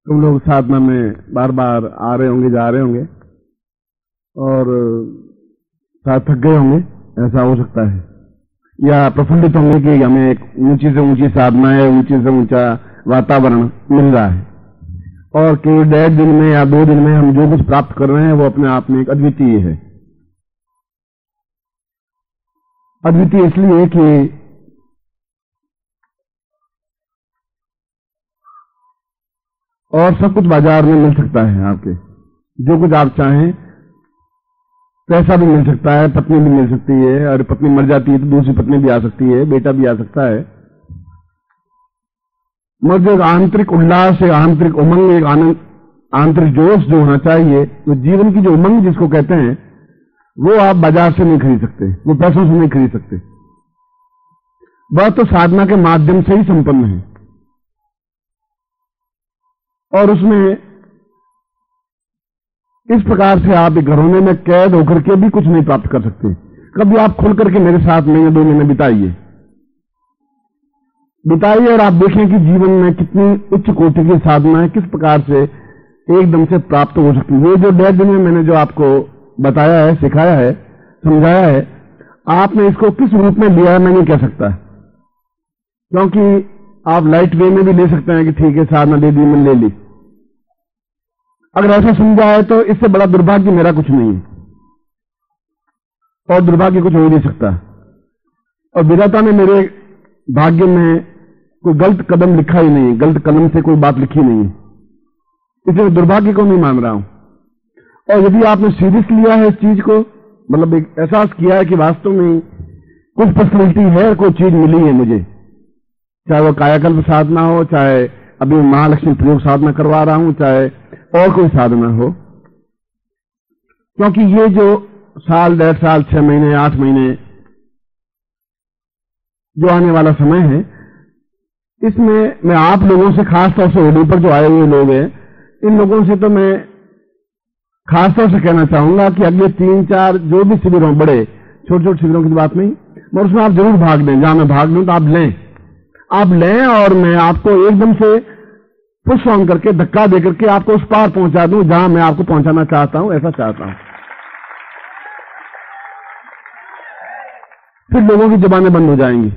तुम लोग साधना में बार बार आ रहे होंगे, जा रहे होंगे और शायद थक गए होंगे, ऐसा हो सकता है, या प्रफुल्लित होंगे कि हमें एक ऊंची से ऊंची साधना है, ऊंची से ऊंचा वातावरण मिल रहा है और केवल 1.5 दिन में या 2 दिन में हम जो कुछ प्राप्त कर रहे हैं वो अपने आप में एक अद्वितीय है। अद्वितीय इसलिए कि और सब कुछ बाजार में मिल सकता है, आपके जो कुछ आप चाहें, पैसा भी मिल सकता है, पत्नी भी मिल सकती है, और पत्नी मर जाती है तो दूसरी पत्नी भी आ सकती है, बेटा भी आ सकता है, मगर जो एक आंतरिक उल्लास, एक आंतरिक उमंग, एक आनंद, आंतरिक जोश जो होना चाहिए, तो जीवन की जो उमंग जिसको कहते हैं, वो आप बाजार से नहीं खरीद सकते, वो पैसों से नहीं खरीद सकते, वह तो साधना के माध्यम से ही संपन्न है। और उसमें इस प्रकार से आप एक घरोने में कैद होकर के भी कुछ नहीं प्राप्त कर सकते। कभी आप खुल करके मेरे साथ महीने 2 महीने बिताइए और आप देखें कि जीवन में कितनी उच्च कोटि की साधनाएं किस प्रकार से एकदम से प्राप्त हो सकती है। ये जो 1.5 दिन में मैंने जो आपको बताया है, सिखाया है, समझाया है, आपने इसको किस रूप में लिया है मैं नहीं कह सकता, क्योंकि आप लाइट वे में भी ले सकते हैं कि ठीक है साधना दे दी, मैंने ले ली। अगर ऐसा समझा है तो इससे बड़ा दुर्भाग्य मेरा कुछ नहीं है, और दुर्भाग्य कुछ हो ही नहीं सकता। और विधाता ने मेरे भाग्य में कोई गलत कदम लिखा ही नहीं, गलत कदम से कोई बात लिखी नहीं, इसलिए दुर्भाग्य को नहीं मान रहा हूं। और यदि आपने सीरियस लिया है इस चीज को, मतलब एक एहसास किया है कि वास्तव में कुछ पर्सनैलिटी है, कोई चीज मिली है मुझे, चाहे वो कायाकल्प साधना हो, चाहे अभी महालक्ष्मी प्रयोग साधना करवा रहा हूं, चाहे और कोई साधना हो, क्योंकि ये जो साल, 1.5 साल, 6 महीने, 8 महीने जो आने वाला समय है, इसमें मैं आप लोगों से, खासतौर से होली पर जो आए हुए लोग हैं, इन लोगों से तो मैं खासतौर से कहना चाहूंगा कि अगले 3-4 जो भी शिविर हों, बड़े छोटे छोटे शिविरों की बात नहीं, मगर उसमें आप जरूर भाग लें। जहां मैं भाग लूं तो आप लें और मैं आपको एकदम से पुश ऑन करके, धक्का दे करके आपको उस पार पहुंचा दूं जहां मैं आपको पहुंचाना चाहता हूं, ऐसा चाहता हूं। फिर लोगों की जुबानें बंद हो जाएंगी,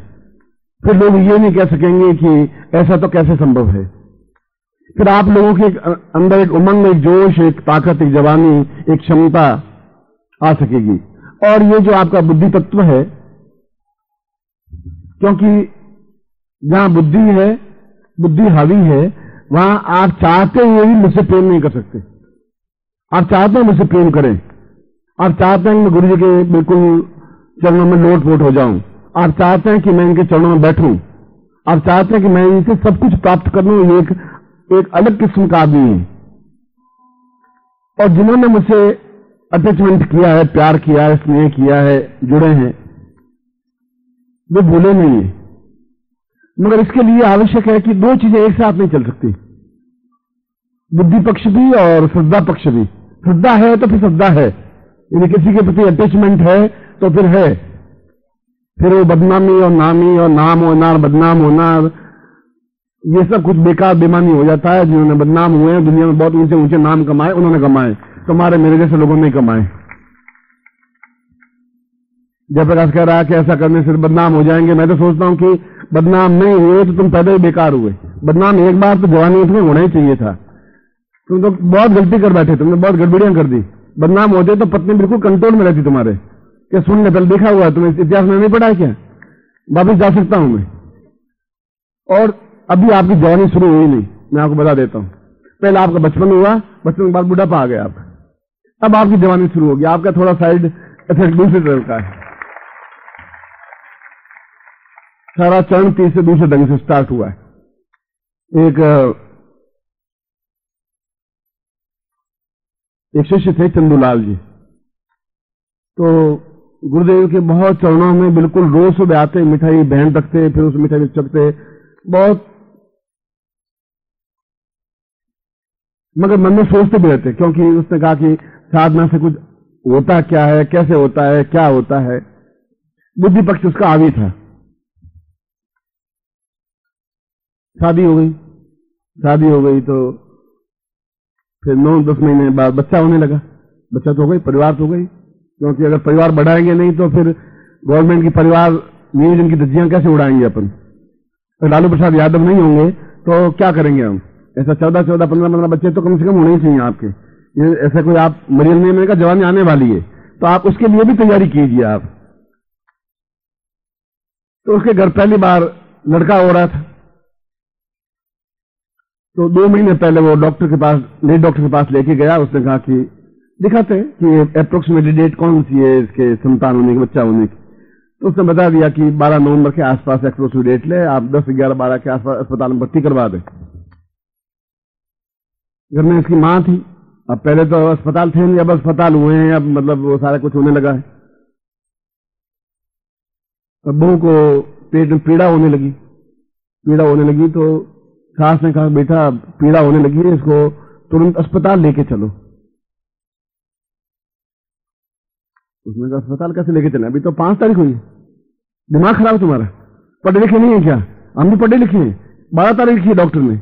फिर लोग ये नहीं कह सकेंगे कि ऐसा तो कैसे संभव है। फिर आप लोगों के अंदर एक उमंग, एक जोश, एक ताकत, एक जवानी, एक क्षमता आ सकेगी। और ये जो आपका बुद्धि तत्व है, क्योंकि जहां बुद्धि है, बुद्धि हावी है, वहां आप चाहते हुए भी मुझसे प्रेम नहीं कर सकते। आप चाहते हैं मुझसे प्रेम करें, आप चाहते हैं कि मैं गुरु जी के बिल्कुल चरणों में लोट-पोट हो जाऊं, आप चाहते हैं कि मैं इनके चरणों में बैठूं, आप चाहते हैं कि मैं इनसे सब कुछ प्राप्त कर लूं। ये एक अलग किस्म का आदमी है, और जिन्होंने मुझसे अटैचमेंट किया है, प्यार किया है, स्नेह किया है, जुड़े हैं, वो भूले नहीं है। मगर इसके लिए आवश्यक है कि 2 चीजें एक साथ नहीं चल सकती, बुद्धि पक्ष भी और श्रद्धा पक्ष भी। श्रद्धा है तो फिर श्रद्धा है, यदि किसी के प्रति अटैचमेंट है तो फिर है, फिर वो बदनामी और नामी और नाम होना, बदनाम होना, ये सब कुछ बेकार बेमानी हो जाता है। जिन्होंने बदनाम हुए हैं, दुनिया में बहुत ऊंचे ऊंचे नाम कमाए, उन्होंने कमाए, तुम्हारे मेरे जैसे लोगों ने कमाए। जयप्रकाश कह रहा है कि ऐसा करने से बदनाम हो जाएंगे। मैं तो सोचता हूं कि बदनाम नहीं हुए तो तुम पैदा ही बेकार हुए। बदनाम एक बार तो जवानी में होना ही चाहिए था। तुम तो बहुत गलती कर बैठे, तुमने बहुत गड़बड़ियां कर दी। बदनाम होते तो पत्नी बिल्कुल कंट्रोल में रहती तुम्हारे। क्या सुनने पहले देखा हुआ है, तुम्हें इतिहास में नहीं पढ़ा है क्या? वापिस जा सकता हूं मैं। और अभी आपकी जवानी शुरू हुई नहीं, मैं आपको बता देता हूं। पहले आपका बचपन हुआ, बचपन के बाद बुढ़ापा आ गया आपका, अब आपकी जवानी शुरू होगी। आपका थोड़ा साइड इफेक्ट दूसरे तरह का है। सारा चरण तीसरे दूसरे ढंग से स्टार्ट हुआ है। एक शिष्य थे चंदूलाल जी, तो गुरुदेव के बहुत चरणों में बिल्कुल रोज सुबह आते, मिठाई बहन रखते, फिर उस मिठाई में चखते बहुत, मगर मन में सोचते भी रहते, क्योंकि उसने कहा कि साधना से कुछ होता क्या है, कैसे होता है, क्या होता है। बुद्धि पक्ष उसका हावी था। शादी हो गई तो फिर 9-10 महीने बाद बच्चा होने लगा। बच्चा तो हो गई, परिवार तो हो गई, क्योंकि अगर परिवार बढ़ाएंगे नहीं तो फिर गवर्नमेंट की परिवार नियोजन की धज्जियां कैसे उड़ाएंगे अपन। तो लालू प्रसाद यादव नहीं होंगे तो क्या करेंगे हम। ऐसा 14-14, 15-15 बच्चे तो कम से कम होने ही चाहिए आपके। ये ऐसा कोई आप मरियम ने का जवानी आने वाली है तो आप उसके लिए भी तैयारी कीजिए आप। तो उसके घर पहली बार लड़का हो रहा था, तो 2 महीने पहले वो डॉक्टर के पास, लेडी डॉक्टर के पास लेके गया। उसने कहा कि दिखाते कि अप्रोक्सीमेटली डेट कौन सी है इसके संतान होने की, बच्चा होने की। तो उसने बता दिया कि 12 नवंबर के आसपास अप्रोक्सीमेट डेट ले, आप 10, 11, 12 के आसपास अस्पताल में भर्ती करवा दें। घर में इसकी मां थी। अब पहले तो अस्पताल थे नहीं, अब अस्पताल हुए हैं, अब मतलब वो सारा कुछ होने लगा है। अब बहू को पेट में पीड़ा होने लगी तो सास ने कहा बेटा पीड़ा होने लगी है, इसको तुरंत अस्पताल लेके चलो। उसने कहा अस्पताल कैसे लेके चले, अभी तो 5 तारीख हुई है, दिमाग खराब तुम्हारा, पढ़े लिखे नहीं है क्या। हम भी पढ़े लिखे हैं, 12 तारीख लिखी है डॉक्टर ने।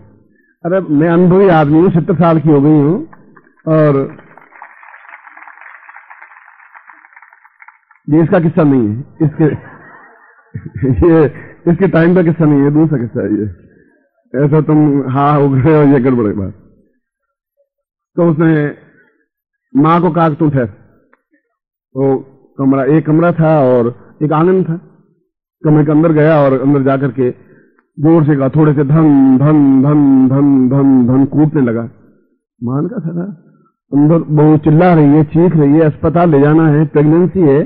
अरे मैं अनुभवी आदमी हूं, 70 साल की हो गई हूं, और ये इसका किस्सा नहीं है, ये इसके टाइम का किस्सा नहीं है, दूसरा किस्सा है ये। ऐसा तुम हाँ हो गए और ये गड़बड़ बात। तो उसने मां को कहा तुम ठहर। वो कमरा, एक कमरा था और एक आंगन था। कमरे के अंदर गया और अंदर जाकर के जोर से कहा, थोड़े से धन धन धन धन धन धन कूटने लगा। मान का था अंदर बहू चिल्ला रही है, चीख रही है, अस्पताल ले जाना है, प्रेगनेंसी है,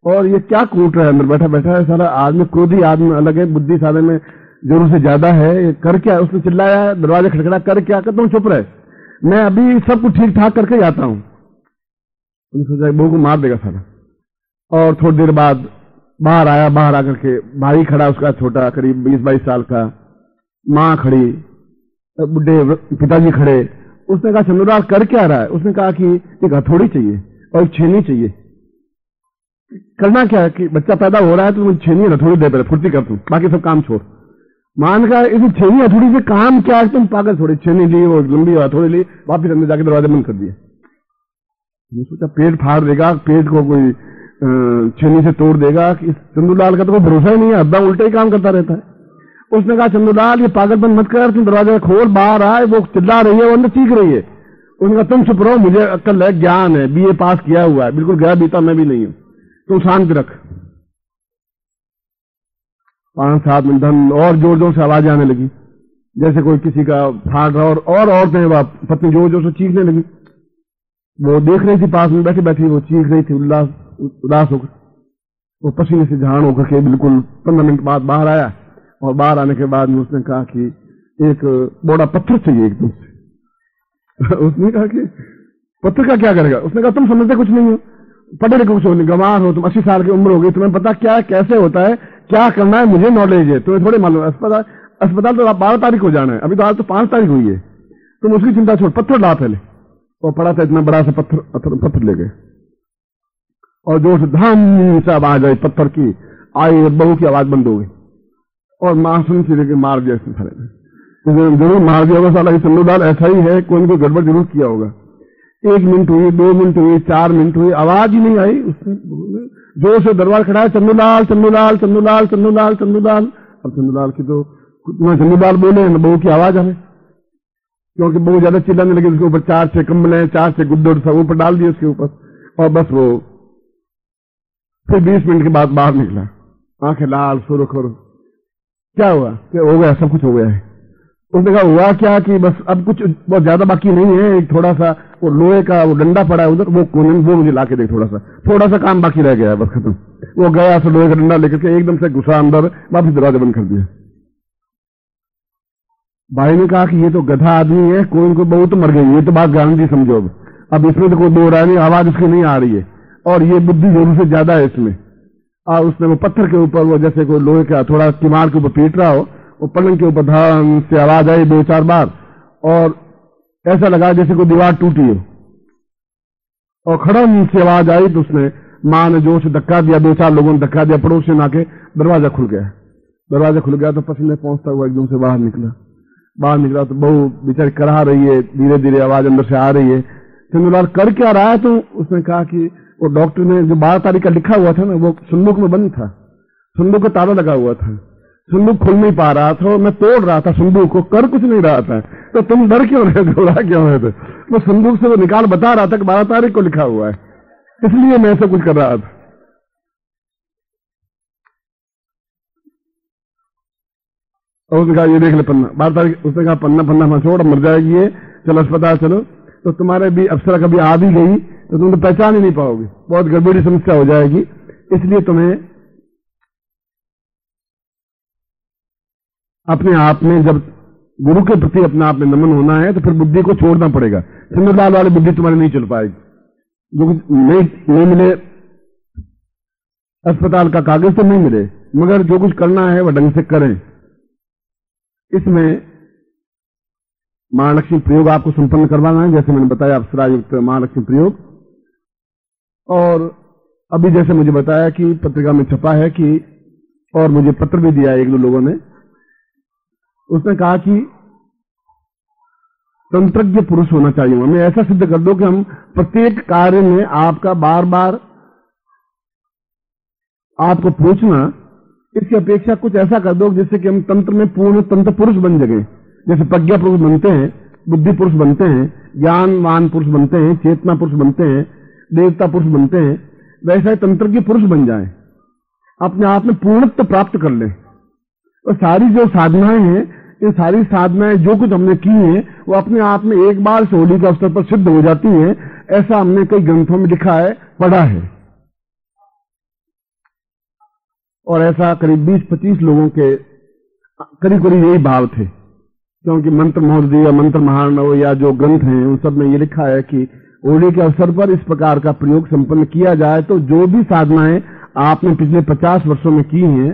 और ये क्या कूट रहा है, अंदर बैठा बैठा है। सारा आदमी क्रोधी आदमी अलग है, बुद्धि सारे में जोरों से ज्यादा है। ये कर क्या, उसने चिल्लाया, दरवाजा खटखटा, कर क्या, कर तुम चुप रहे, मैं अभी सब कुछ ठीक ठाक करके जाता हूं। उन्होंने सोचा बहू को मार देगा सारा। और थोड़ी देर बाद बाहर आया, बाहर आकर के भाई खड़ा उसका छोटा, करीब 20-22 साल का, मां खड़ी, बुढ़े पिताजी खड़े। उसने कहा चंद्रलाल कर क्या रहा है। उसने कहा कि एक हथौड़ी चाहिए और एक छेनी चाहिए। करना क्या है कि बच्चा पैदा हो रहा है तो मुझे छेनी हथौड़ी दे, पहले फुर्ती कर तू, बाकी सब काम छोड़। मान का इस छेनी हथौड़ी से काम क्या है, तुम पागल, थोड़ी छेनी ली, वो लंबी हथौड़ी ली, वापिस अंदर जाके दरवाजा बंद कर दिया। सोचा पेट फाड़ देगा, पेट को कोई छेनी से तोड़ देगा। कि चंदूलाल का तो कोई भरोसा ही नहीं है, हद्दा उल्टे ही काम करता रहता है। उसने कहा चंदूलाल ये पागलपन मत कर, तुम दरवाजा खोल, बाहर आए, वो चिल्ला रही है, वो अंदर चीख रही है। उसने कहा तुम चुप रहो, मुझे अक्ल है, ज्ञान है, बीए पास किया हुआ है, बिल्कुल गया बीता मैं भी नहीं हूं, तुम शांत रख। 5-7 मिनट धन और जोर जोर से आवाज आने लगी, जैसे कोई किसी का फाड़ रहा, और औरतें पत्नी जोर जोर से चीखने लगी। वो देख रही थी, पास में बैठी बैठी वो चीख रही थी, उदास होकर। वो पसीने से झाड़ होकर के बिल्कुल 15 मिनट बाद बाहर आया, और बाहर आने के बाद में उसने कहा कि एक बड़ा पत्थर चाहिए एकदम से। उसने कहा कि पत्थर का क्या करेगा। उसने कहा तुम समझते कुछ नहीं हो, पढ़े लिखे कुछ हो नहीं, गंवार हो तुम, 80 साल की उम्र हो गई, तुम्हें पता क्या कैसे होता है, क्या करना है, मुझे नॉलेज है, तुम्हें थोड़ी मालूम है। अस्पताल तो 12 तारीख को जाना है, अभी तो आज तो 5 तारीख हुई है, तुम उसकी चिंता छोड़, पत्थर ला पहले। और पड़ा था इतना बड़ा सा पत्थर ले गए, और जोर से धम से आवाज आई पत्थर की, आई, बहू की आवाज बंद हो गई, और मां सुन से मार दिया इसने सारे ने। जरूर मार दिया होगा साला, चंदूलाल ऐसा ही है, कोई न कोई गड़बड़ जरूर किया होगा। 1 मिनट हुई, 2 मिनट हुई, 4 मिनट हुई, आवाज ही नहीं आई। उसने जोर से दरबार खड़ा, चंदूलाल चंदूलाल चंदूलाल चंदूलाल चंदूलाल। अब चंदूलाल की तो चंदूलाल बोले न, बहू की आवाज आए, क्योंकि बहू ज्यादा चिल्लाने लगी। उसके ऊपर 4-6 कंबले, 4-6 गुड्डे सब ऊपर डाल दिए उसके ऊपर, और बस वो फिर 20 मिनट के बाद बाहर निकला, आंखें लाल, सुरख। क्या हुआ, क्या हो गया, सब कुछ हो गया है। उसने कहा हुआ क्या कि बस अब कुछ बहुत ज्यादा बाकी नहीं है, एक थोड़ा सा वो लोहे का वो डंडा पड़ा है उधर, वो मुझे लाके दे, थोड़ा सा काम बाकी रह गया है, बस खत्म। वो गया तो लोहे का डंडा लेकर के एकदम से घुसा अंदर, वापिस दरवाजा बंद कर दिया। भाई ने कहा कि ये तो गधा आदमी है, कोई इनको बहुत मर गई, ये तो बात गारंटी समझो। अब इसमें तो कोई दो राय नहीं, आवाज इसकी नहीं आ रही है, और ये बुद्धि जरूर से ज्यादा है इसमें। और उसने वो पत्थर के ऊपर, वो जैसे कोई लोहे का थोड़ा किमार के ऊपर पीट रहा हो, वो पलंग के ऊपर धन से आवाज आई 2-4 बार, और ऐसा लगा जैसे कोई दीवार टूटी हो, और खड़म से आवाज आई। तो उसने मां ने जोर से धक्का दिया, 2-4 लोगों ने धक्का दिया, पड़ोस से आके दरवाजा खुल गया। दरवाजा खुल गया तो पसीने पहुंचता हुआ एकदम से बाहर निकला। बाहर निकला तो बहू बेचारी करा रही है, धीरे धीरे आवाज अंदर से आ रही है। चंद्रलाल कर क्या रहा है? तो उसने कहा कि वो डॉक्टर ने जो 12 तारीख का लिखा हुआ था ना, वो संदूक में बंद था, संदूक का ताला लगा हुआ था, संदूक खुल नहीं पा रहा था, मैं तोड़ रहा था संदूक को, कर कुछ नहीं रहा था। तो तुम डर क्यों रहे, घबरा क्यों रहे थे? वो संदूक से वो निकाल बता रहा था कि 12 तारीख को लिखा हुआ है, इसलिए मैं ऐसा कुछ कर रहा था। और उसने कहा ये देख ले पन्ना, 12 तारीख। उसने कहा पन्ना छोड़, मर जाएगी ये, चलो अस्पताल चलो। तो तुम्हारे भी अप्सरा कभी आ भी गई तो तुम तो पहचान ही नहीं पाओगे, बहुत गड़बड़ी समस्या हो जाएगी। इसलिए तुम्हें अपने आप में, जब गुरु के प्रति अपने आप में नमन होना है, तो फिर बुद्धि को छोड़ना पड़ेगा। चंद्रलाल वाली बुद्धि तुम्हारी नहीं चल पाएगी। जो कुछ नहीं मिले, अस्पताल का कागज तो नहीं मिले, मगर जो कुछ करना है वह ढंग से करें। इसमें महालक्ष्मी प्रयोग आपको संपन्न करवाना है, जैसे मैंने बताया, अप्सरा युक्त महालक्ष्मी प्रयोग। और अभी जैसे मुझे बताया कि पत्रिका में छपा है कि, और मुझे पत्र भी दिया एक दो लोगों ने, उसने कहा कि तंत्रज्ञ पुरुष होना चाहिए। हमें ऐसा सिद्ध कर दो कि हम प्रत्येक कार्य में आपका बार बार आपको पूछना, इसकी अपेक्षा कुछ ऐसा कर दो जिससे कि हम तंत्र में पूर्ण तंत्र पुरुष बन सके। जैसे प्रज्ञा पुरुष बनते हैं, बुद्धि पुरुष बनते हैं, ज्ञानवान पुरुष बनते हैं, चेतना पुरुष बनते हैं, देवता पुरुष बनते हैं, वैसा ही तंत्रज्ञ पुरुष बन जाए, अपने आप में पूर्णत्व प्राप्त कर ले। और सारी जो साधनाएं हैं, ये सारी साधनाएं जो कुछ हमने की हैं, वो अपने आप में एक बार से होली के अवसर पर सिद्ध हो जाती हैं। ऐसा हमने कई ग्रंथों में लिखा है, पढ़ा है। और ऐसा करीब 20-25 लोगों के करीब यही भाव थे, क्योंकि मंत्र महोदय या मंत्र महानव या जो ग्रंथ हैं उन सब में ये लिखा है कि होली के अवसर पर इस प्रकार का प्रयोग संपन्न किया जाए तो जो भी साधनाएं आपने पिछले 50 वर्षों में की हैं,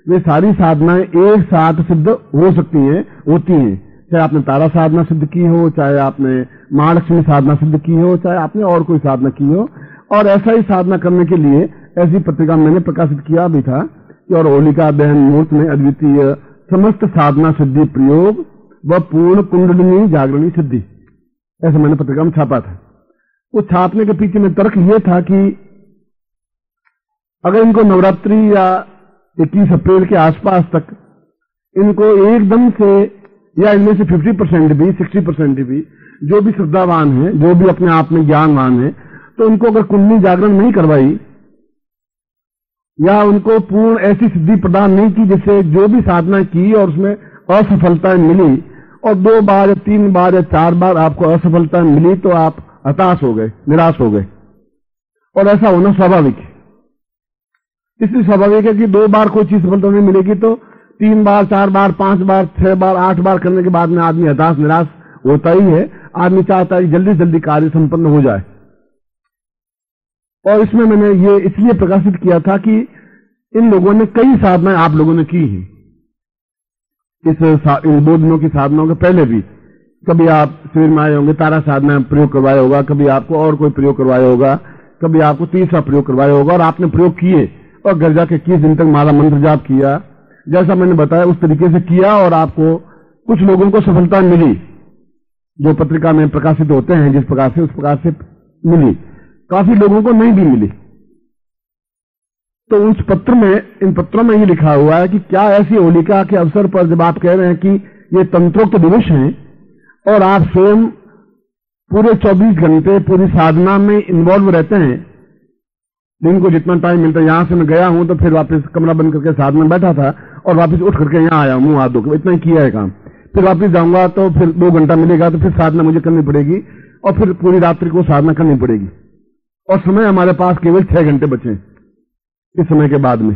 वे सारी साधनाएं एक साथ सिद्ध हो सकती हैं, होती हैं। चाहे आपने तारा साधना सिद्ध की हो, चाहे आपने महालक्ष्मी साधना सिद्ध की हो, चाहे आपने और कोई साधना की हो। और ऐसा ही साधना करने के लिए ऐसी पत्रिका मैंने प्रकाशित किया भी था कि और होलिका बहन मूर्त में अद्वितीय समस्त साधना सिद्धि प्रयोग व पूर्ण कुंडलिनी जागरणी सिद्धि, ऐसा मैंने पत्रिका में छापा था। वो छापने के पीछे में तर्क ये था कि अगर इनको नवरात्रि या 21 अप्रैल के आसपास तक इनको एकदम से, या इनमें से 50% भी 60% भी जो भी श्रद्धावान है, जो भी अपने आप में ज्ञानवान है, तो उनको अगर कुंडली जागरण नहीं करवाई या उनको पूर्ण ऐसी सिद्धि प्रदान नहीं की जिससे जो भी साधना की और उसमें असफलता मिली, और 2 बार या 3 बार या 4 बार आपको असफलता मिली, तो आप हताश हो गए, निराश हो गए। और ऐसा होना स्वाभाविक है। इसलिए स्वाभाविक है कि 2 बार कोई चीज सफलता नहीं मिलेगी तो 3 बार, 4 बार, 5 बार, 6 बार, 8 बार करने के बाद में आदमी हताश निराश होता ही है। आदमी चाहता है जल्दी जल्दी कार्य संपन्न हो जाए। और इसमें मैंने ये इसलिए प्रकाशित किया था कि इन लोगों ने कई साधनाएं आप लोगों ने की हैं इन 2 दिनों की साधनाओं के पहले भी। कभी आप शिविर में आए होंगे, तारा साधना प्रयोग करवाया होगा, कभी आपको और कोई प्रयोग करवाया होगा, कभी आपको तीसरा प्रयोग करवाया होगा, और आपने प्रयोग किए और घर जाके 21 दिन तक माला मंत्र जाप किया, जैसा मैंने बताया उस तरीके से किया, और आपको कुछ लोगों को सफलता मिली जो पत्रिका में प्रकाशित होते हैं, जिस प्रकार से उस प्रकार से मिली। काफी लोगों को नहीं भी मिली। तो उस पत्र में, इन पत्रों में ये लिखा हुआ है कि क्या ऐसी होलिका के अवसर पर जब आप कह रहे हैं कि ये तंत्रोक्त दिवस हैं और आप स्वयं पूरे 24 घंटे पूरी साधना में इन्वॉल्व रहते हैं, दिन को जितना टाइम मिलता है, यहां से मैं गया हूं तो फिर वापस कमरा बंद करके साधना में बैठा था और वापस उठ करके यहां आया, मुंह हाथ धोकर, इतना ही किया है काम। फिर वापस जाऊंगा तो फिर 2 घंटा मिलेगा तो फिर साधना मुझे करनी पड़ेगी और फिर पूरी रात्रि को साधना करनी पड़ेगी। और समय हमारे पास केवल 6 घंटे बचे इस समय के बाद में।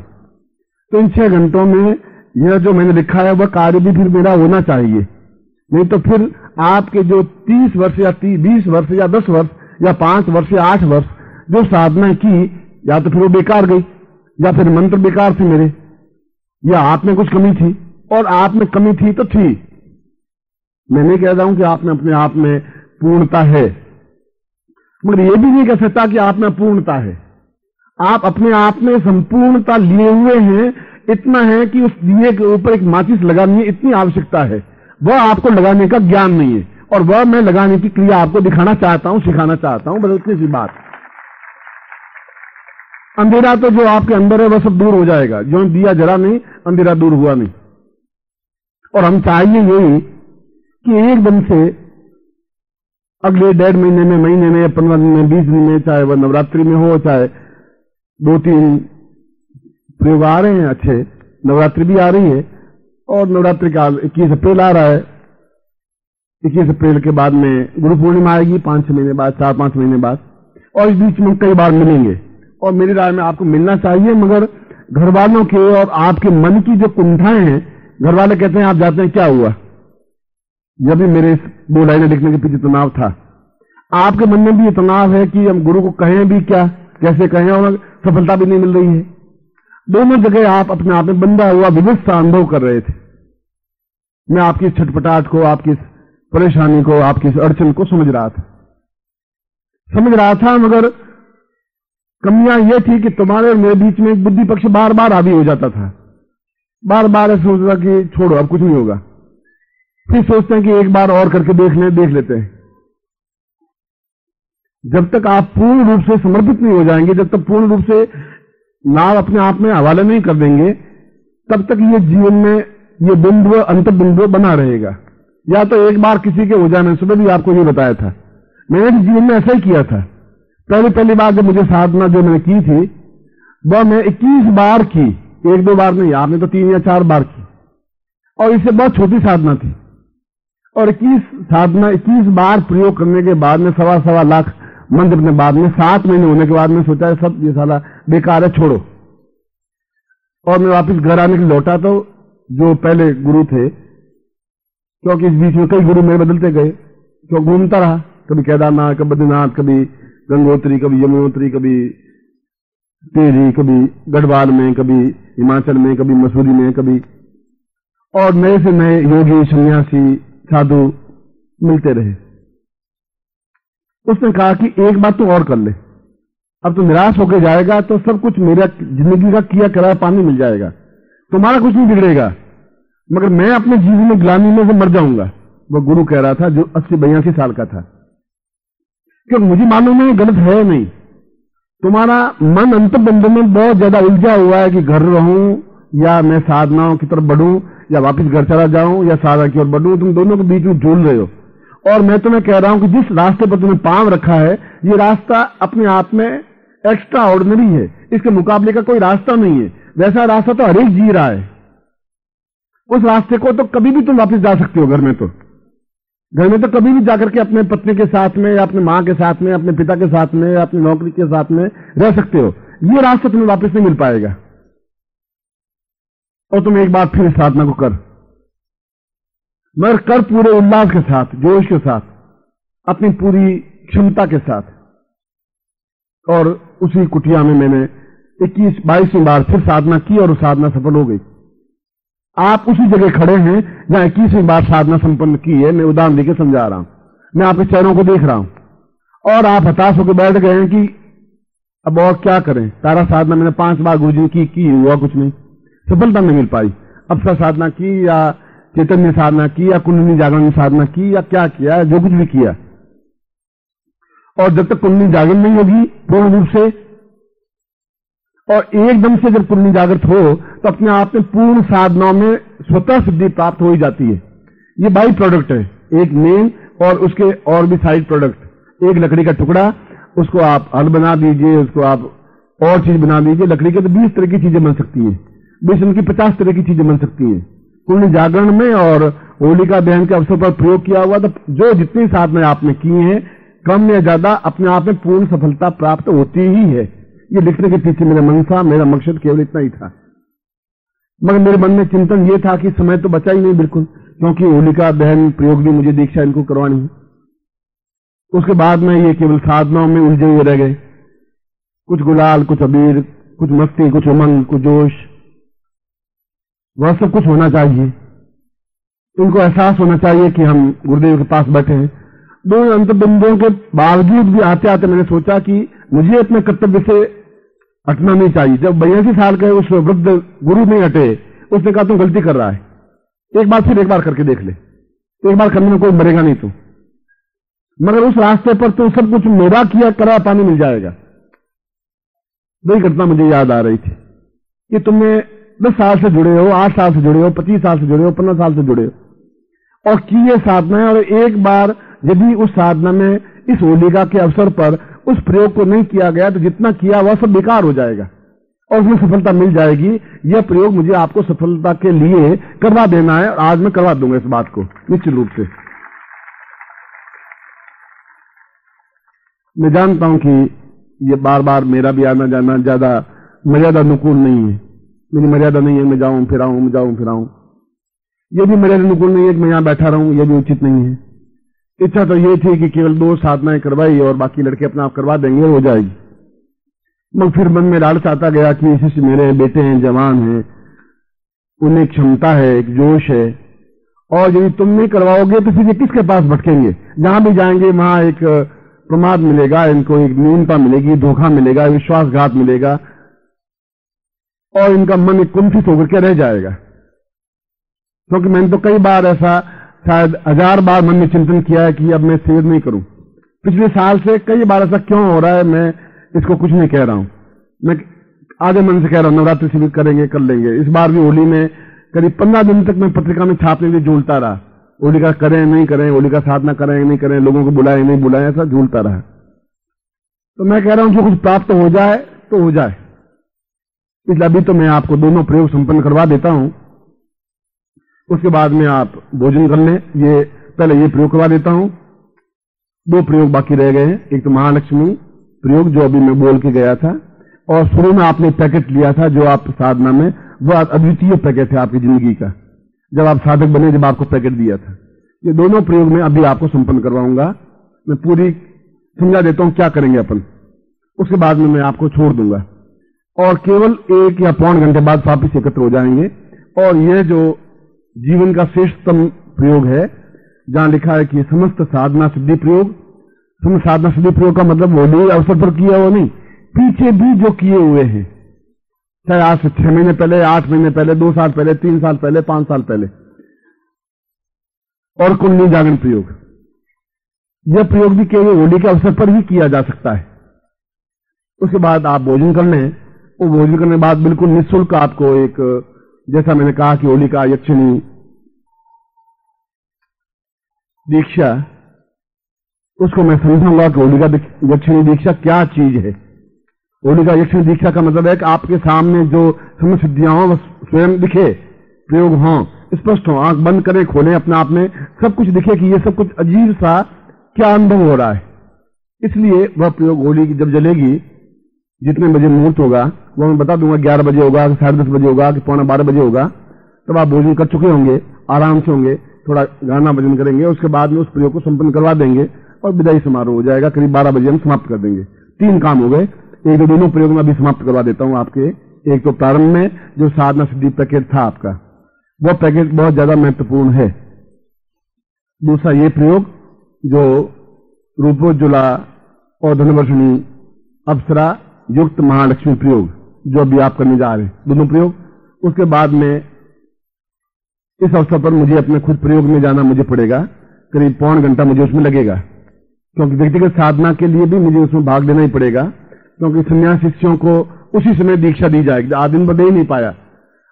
तो इन 6 घंटों में यह जो मैंने लिखा है वह कार्य भी फिर मेरा होना चाहिए, नहीं तो फिर आपके जो 30 वर्ष या 20 वर्ष या 10 वर्ष या 5 वर्ष या 8 वर्ष जो साधना की, या तो फिर वो बेकार गई, या फिर मंत्र बेकार थे मेरे, या आप में कुछ कमी थी। और आप में कमी थी तो थी, मैं नहीं कह रहा हूं कि आप में अपने आप में पूर्णता है, मगर ये भी नहीं कह सकता कि आप में अपूर्णता है। आप अपने आप में संपूर्णता लिए हुए हैं। इतना है कि उस दिए के ऊपर एक माचिस लगानी है, इतनी आवश्यकता है। वह आपको लगाने का ज्ञान नहीं है, और वह मैं लगाने की क्रिया आपको दिखाना चाहता हूं, सिखाना चाहता हूं, बस इतनी सी बात। अंधेरा तो जो आपके अंदर है वह सब दूर हो जाएगा, जो दिया जरा नहीं, अंधेरा दूर हुआ नहीं। और हम चाहिए यही कि एकदम से अगले 1.5 महीने में, महीने में, 15 दिन में, 20 दिन में, चाहे वह नवरात्रि में हो, चाहे 2-3 प्रयोग आ रहे हैं अच्छे, नवरात्रि भी आ रही है, और नवरात्रि का 21 अप्रैल आ रहा है। 21 अप्रैल के बाद में गुरु पूर्णिमा आएगी, 5-6 महीने बाद, 4-5 महीने बाद, और इस बीच में कई बार मिलेंगे। और मेरी राय में आपको मिलना चाहिए, मगर घर वालों के और आपके मन की जो कुंठाएं हैं, घर वाले कहते हैं आप जाते हैं, क्या हुआ? जब भी मेरे 2 लाइनें लिखने के पीछे तनाव था, आपके मन में भी ये तनाव है कि हम गुरु को कहें भी क्या, कैसे कहें, और सफलता भी नहीं मिल रही है। दोनों जगह आप अपने आप में बंधा हुआ विविध सा अनुभव कर रहे थे। मैं आपकी छटपटाहट को, आपकी परेशानी को, आपकी अड़चन को समझ रहा था, मगर कमियां यह थी कि तुम्हारे और मेरे बीच में एक बुद्धि पक्ष बार बार हावी हो जाता था। बार बार ऐसा सोचता कि छोड़ो, अब कुछ नहीं होगा। फिर सोचते हैं कि एक बार और करके देख लेते हैं। जब तक आप पूर्ण रूप से समर्पित नहीं हो जाएंगे, जब तक पूर्ण रूप से नाव अपने आप में हवाले नहीं कर देंगे, तब तक ये जीवन में ये बिंदु, अंत बिंदु बना रहेगा। या तो एक बार किसी के हो जाने, सुबह भी आपको ये बताया था, मैंने भी जीवन में ऐसा ही किया था। पहली बार जब मुझे साधना जो मैंने की थी, वह मैं 21 बार की, 1-2 बार नहीं, आपने तो 3 या 4 बार की, और इससे बहुत छोटी साधना थी। और 21 बार प्रयोग करने के बाद में 1.25 लाख मंत्र अपने बाद में 7 महीने होने के बाद में सोचा है सब ये साला बेकार है, छोड़ो। और मैं वापस घर आने के लिए लौटा तो जो पहले गुरु थे, क्योंकि इस बीच में कई गुरु मेरे बदलते गए, क्यों घूमता रहा, कभी केदारनाथ, कभी बद्रीनाथ, कभी गंगोत्री, कभी यमुनोत्री, कभी टेहरी, कभी गढ़वाल में, कभी हिमाचल में, कभी मसूरी में, कभी, और नए से नए योगी, सन्यासी, साधु मिलते रहे। उसने कहा कि एक बात तो और कर ले, अब तो निराश होकर जाएगा तो सब कुछ मेरा जिंदगी का किया कराया पानी मिल जाएगा, तुम्हारा कुछ नहीं बिगड़ेगा, मगर मैं अपने जीवन में ग्लानि में से मर जाऊंगा। वो गुरु कह रहा था जो 80-82 साल का था, क्योंकि मुझे मालूम है गलत है नहीं, तुम्हारा मन अंतर्बंध में बहुत ज्यादा उलझा हुआ है कि घर रहूं या मैं साधनाओं की तरफ बढ़ूं, या वापस घर चला जाऊं, या साधना की ओर बढ़ूं, तुम दोनों के बीच में झूल रहे हो। और मैं तुम्हें कह रहा हूं कि जिस रास्ते पर तुमने पांव रखा है, ये रास्ता अपने आप में एक्स्ट्रा ऑर्डिनरी है, इसके मुकाबले का कोई रास्ता नहीं है। वैसा रास्ता तो हर एक जी रहा है, उस रास्ते को तो कभी भी तुम वापस जा सकते हो। घर में तो कभी भी जाकर के अपने पत्नी के साथ में, या अपने मां के साथ में, अपने पिता के साथ में, या अपनी नौकरी के साथ में रह सकते हो। ये रास्ता तुम्हें वापस नहीं मिल पाएगा। और तुम एक बार फिर साधना को कर, मगर कर पूरे उल्लास के साथ, जोश के साथ, अपनी पूरी क्षमता के साथ। और उसी कुटिया में मैंने 21-22 बार फिर साधना की, और साधना सफल हो गई। आप उसी जगह खड़े हैं जहां 21 बार साधना संपन्न की है। मैं उदाहरण देकर समझा रहा हूं, मैं आपके चेहरों को देख रहा हूं, और आप हताश होकर बैठ गए हैं कि अब और क्या करें। तारा साधना मैंने 5 बार गुरुजी की, हुआ कुछ नहीं, सफलता नहीं मिल पाई। अप्सरा साधना की, या चैतन्य साधना की, या कुंडली जागरण साधना की, या क्या किया, जो कुछ भी किया। और जब तक कुंडली जागरण नहीं होगी पूर्ण रूप से, और एकदम से जब कुंडली जागृत हो, तो अपने आप में पूर्ण साधनाओं में स्वतः सिद्धि प्राप्त हो ही जाती है। ये बाई प्रोडक्ट है, एक मेन और उसके और भी साइड प्रोडक्ट। एक लकड़ी का टुकड़ा, उसको आप हल बना दीजिए, उसको आप और चीज बना दीजिए। लकड़ी के तो 20 तरह की चीजें बन सकती हैं, 20 की 50 तरह की चीजें बन सकती हैं। कुंडली जागरण में और होलिका दहन के अवसर पर प्रयोग किया हुआ, तो जो जितनी साधना आपने की हैं, कम या ज्यादा अपने आप में पूर्ण सफलता प्राप्त होती ही है। ये लिखने के पीछे मेरा मनसा, मेरा मकसद केवल इतना ही था। मगर मेरे मन में चिंतन ये था कि समय तो बचा ही नहीं बिल्कुल, क्योंकि होलिका दहन प्रयोग भी मुझे दीक्षा इनको करवानी है। उसके बाद में ये केवल साधनाओं में उलझे हुए रह गए, कुछ गुलाल, कुछ अबीर, कुछ मस्ती, कुछ उमंग, कुछ जोश। वह सब कुछ होना चाहिए, इनको एहसास होना चाहिए कि हम गुरुदेव के पास बैठे हैं। दो अंतर्बिंदुओं के बावजूद भी आते आते मैंने सोचा कि मुझे अपने कर्तव्य से हटना नहीं चाहिए। जब 82 साल के उस वृद्ध गुरु नहीं हटे, उसने कहा तुम गलती कर रहा है, एक बार करके देख ले। एक बार करने में कोई मरेगा नहीं तो, मगर उस रास्ते पर तो सब कुछ मेरा किया करा पानी मिल जाएगा। वही घटना मुझे याद आ रही थी कि तुमने 10 साल से जुड़े हो, 8 साल से जुड़े हो, 25 साल से जुड़े हो, 15 साल से जुड़े हो और की ये साधना है, और एक बार यदि उस साधना में इस होलिका के अवसर पर उस प्रयोग को नहीं किया गया तो जितना किया वह सब बेकार हो जाएगा और उसमें सफलता मिल जाएगी। यह प्रयोग मुझे आपको सफलता के लिए करवा देना है और आज मैं करवा दूंगा इस बात को निश्चित रूप से। मैं जानता हूं कि ये बार बार मेरा भी आना जाना ज्यादा मर्यादा अनुकूल नहीं है, मेरी मर्यादा नहीं है मैं जाऊं फिर आऊं। ये भी मर्यादा अनुकूल नहीं है कि मैं यहां बैठा रहूं, यह भी उचित नहीं है। इच्छा तो ये थी कि केवल 2 साधनाएं करवाई और बाकी लड़के अपना आप करवा देंगे, हो जाएगी। मगर फिर मन में लालच आता गया कि इसी मेरे बेटे हैं, जवान हैं, उन्हें क्षमता है, एक जोश है, और यदि तुम नहीं करवाओगे तो फिर ये किसके पास भटकेंगे? जहां भी जाएंगे वहां एक प्रमाद मिलेगा, इनको एक न्यूनता मिलेगी, धोखा मिलेगा, विश्वासघात मिलेगा और इनका मन एक कुंठित होकर के रह जाएगा। क्योंकि मैंने तो कई बार ऐसा शायद 1000 बार मन में चिंतन किया है कि अब मैं सेव नहीं करूं। पिछले साल से कई बार ऐसा क्यों हो रहा है, मैं इसको कुछ नहीं कह रहा हूं, मैं आधे मन से कह रहा हूं नवरात्रि शिविर करेंगे, कर लेंगे। इस बार भी होली में करीब 15 दिन तक मैं पत्रिका में छापने के लिए झूलता रहा, होली का करें नहीं करें, होली का साधना करें नहीं करें, लोगों को बुलाएं नहीं बुलाएं, ऐसा झूलता रहा। तो मैं कह रहा हूं जो कुछ प्राप्त हो जाए तो हो जाए, इसलिए अभी तो मैं आपको दोनों प्रयोग संपन्न करवा देता हूं, उसके बाद में आप भोजन कर लें। ये पहले ये प्रयोग करवा देता हूं, 2 प्रयोग बाकी रह गए हैं। एक तो महालक्ष्मी प्रयोग जो अभी मैं बोल के गया था, और शुरू में आपने पैकेट लिया था जो आप साधना में, वह अद्वितीय पैकेट है आपकी जिंदगी का, जब आप साधक बने, जब आपको पैकेट दिया था। ये दोनों प्रयोग में अभी आपको संपन्न करवाऊंगा। मैं पूरी समझा देता हूं क्या करेंगे अपन, उसके बाद में मैं आपको छोड़ दूंगा और केवल 1 या पौन घंटे बाद वापिस एकत्र हो जाएंगे। और यह जो जीवन का श्रेष्ठतम प्रयोग है, जहां लिखा है कि समस्त साधना सिद्धि प्रयोग, समस्त साधना सिद्धि प्रयोग का मतलब होली अवसर पर किया हुआ नहीं, पीछे भी जो किए हुए हैं, चाहे आज से 6 महीने पहले, 8 महीने पहले, 2 साल पहले, 3 साल पहले, 5 साल पहले, और कुंडली जागरण प्रयोग, यह प्रयोग भी केवल होली के अवसर पर ही किया जा सकता है। उसके बाद आप भोजन कर लें, वो भोजन करने के बाद बिल्कुल निःशुल्क आपको एक, जैसा मैंने कहा कि होली का यक्षिणी दीक्षा, उसको मैं समझाऊंगा कि होली का यक्षिणी दीक्षा क्या चीज है। होली का यक्षिणी दीक्षा का मतलब है कि आपके सामने जो समस्त सिद्धियां हो स्वयं दिखे, प्रयोग हों, स्पष्ट हो, आंख बंद करें खोलें अपने आप में सब कुछ दिखे कि ये सब कुछ अजीब सा क्या अनुभव हो रहा है। इसलिए वह प्रयोग होली की जब जलेगी, जितने बजे मुहूर्त होगा वो मैं बता दूंगा, 11 बजे होगा, 10:30 बजे होगा कि 11:45 बजे होगा, तब आप भोजन कर चुके होंगे, आराम से होंगे, थोड़ा गाना भजन करेंगे, उसके बाद में उस प्रयोग को संपन्न करवा देंगे और विदाई समारोह हो जाएगा। करीब 12 बजे हम समाप्त कर देंगे। 3 काम हो गए। एक तो दोनों प्रयोग में अभी समाप्त करवा देता हूं आपके। एक तो प्रारंभ में जो साधना सिद्धि पैकेट था आपका, वह पैकेट बहुत ज्यादा महत्वपूर्ण है। दूसरा ये प्रयोग जो रूपोज्ज्वला और धनवर्षिणी अप्सरा युक्त महालक्ष्मी प्रयोग जो अभी आप करने जा रहे हैं, दोनों प्रयोग। उसके बाद में इस अवसर पर मुझे अपने खुद प्रयोग में जाना मुझे पड़ेगा, करीब पौन घंटा मुझे उसमें लगेगा, क्योंकि व्यक्तिगत साधना के लिए भी मुझे उसमें भाग लेना ही पड़ेगा, क्योंकि संन्यास शिष्यों को उसी समय दीक्षा दी जाएगी। आज दिन भर दे ही नहीं पाया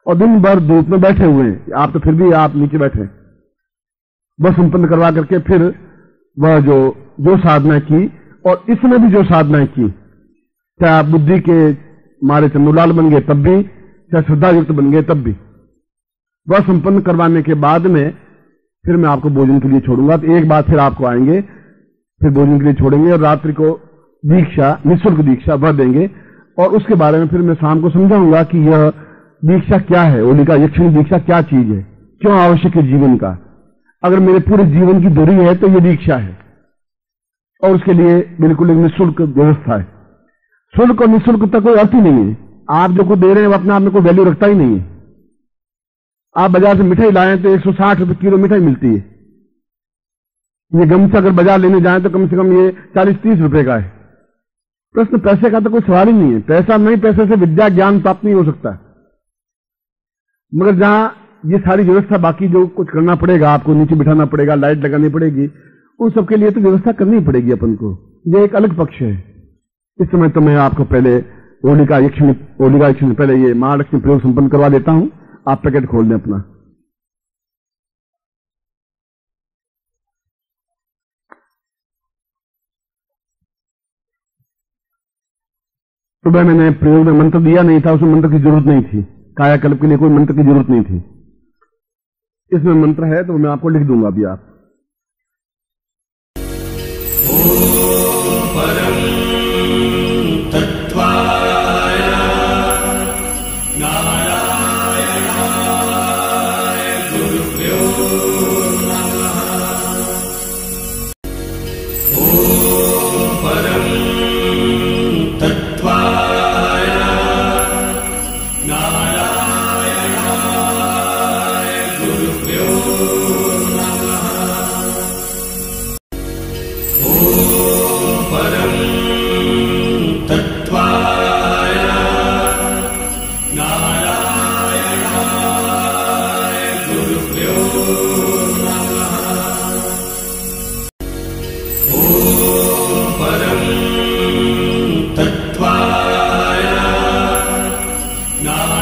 और दिन भर धूप में बैठे हुए हैं आप, तो फिर भी आप नीचे बैठे, बस संपन्न करवा करके फिर वह जो साधना की, और इसमें भी जो साधना की, चाहे आप बुद्धि के मारे चंदूलाल बन गए तब भी, चाहे श्रद्धा युक्त बन गए तब भी, वह संपन्न करवाने के बाद में फिर मैं आपको भोजन के लिए छोड़ूंगा। तो एक बार फिर आपको आएंगे, फिर भोजन के लिए छोड़ेंगे और रात्रि को दीक्षा, निःशुल्क दीक्षा वह देंगे, और उसके बारे में फिर मैं शाम को समझाऊंगा कि यह दीक्षा क्या है, होली का यक्षिणी दीक्षा क्या चीज है, क्यों आवश्यक है जीवन का। अगर मेरे पूरे जीवन की दूरी है तो यह दीक्षा है, और उसके लिए बिल्कुल एक निःशुल्क व्यवस्था है। शुल्क और निःशुल्क का कोई अर्थ ही नहीं है। आप जो कुछ दे रहे हैं वो अपने आप में कोई वैल्यू रखता ही नहीं है। आप बाजार से मिठाई लाएं तो 160 रुपए किलो मिठाई मिलती है। ये गमछा अगर बाजार लेने जाएं तो कम से कम ये 40-30 रुपए का है। प्रश्न पैसे का तो कोई सवाल ही नहीं है। पैसा नहीं, पैसे से विद्या ज्ञान प्राप्त नहीं हो सकता। मगर जहां ये सारी व्यवस्था बाकी जो कुछ करना पड़ेगा, आपको नीचे बिठाना पड़ेगा, लाइट लगानी पड़ेगी, उन सबके लिए तो व्यवस्था करनी पड़ेगी अपन को। ये एक अलग पक्ष है। इस समय तो मैं आपको पहले होलिका यक्षिणी पहले ये महालक्ष्मी प्रयोग संपन्न करवा देता हूं। आप पैकेट खोल दें अपना। सुबह मैंने प्रयोग में मंत्र दिया नहीं था, उसमें मंत्र की जरूरत नहीं थी, कायाकल्प के लिए कोई मंत्र की जरूरत नहीं थी। इसमें मंत्र है तो मैं आपको लिख दूंगा अभी। आप परम तत्वाय नारायणाय गुरुभ्यो नमः। ओम परम तत्वाय नारायणाय गुरुभ्यो नमः। परम तत्वाय नारायणाय गुरुभ्यो नमः। ओम परम तत्वाय नारायणाय